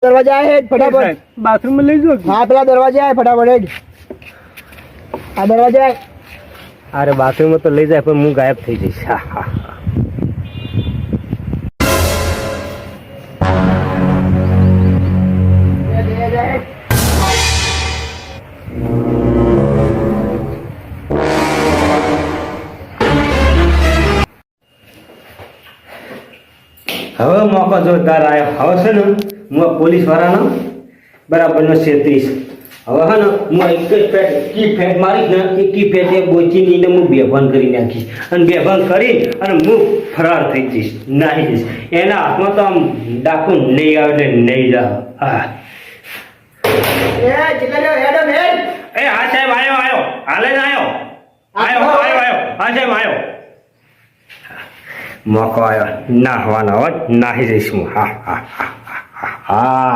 દરવાજા હે ફટાફટ બાથરૂમ માં લઈ જાઓ. હા પેલા દરવાજા હે ફટાફટ હેડ. આ દરવાજા અરે બાથરૂમ માં તો લઈ જાય પણ હું ગાયબ થઈ જઈશ. હા હા હવે મોકો જોરદાર આવ્યો. હવે છે ને હું પોલીસ વાળાનો બરાબરનો 36. હવે હે ને હું એક જ ફેટ કી ફેટ મારીશ ને એ કી ફેટ એ બોચીને હું બેભાન કરી નાખીશ અને બેભાન કરી અને હું ફરાર થઈ જઈશ. નાહી જઈશ. એના હાથમાં તો આમ ડાકુ નહીં આવે એટલે નહીં જાવ. હા એ ચિકલ્યો હેડો હેડ. એ હા સાહેબ આવ્યો હાલે જ આવ્યો. હા સાહેબ આવ્યો. મોકો આવ્યો નાહવાનો. હવે નાહી જઈશ હું. હા હા હા હા હા.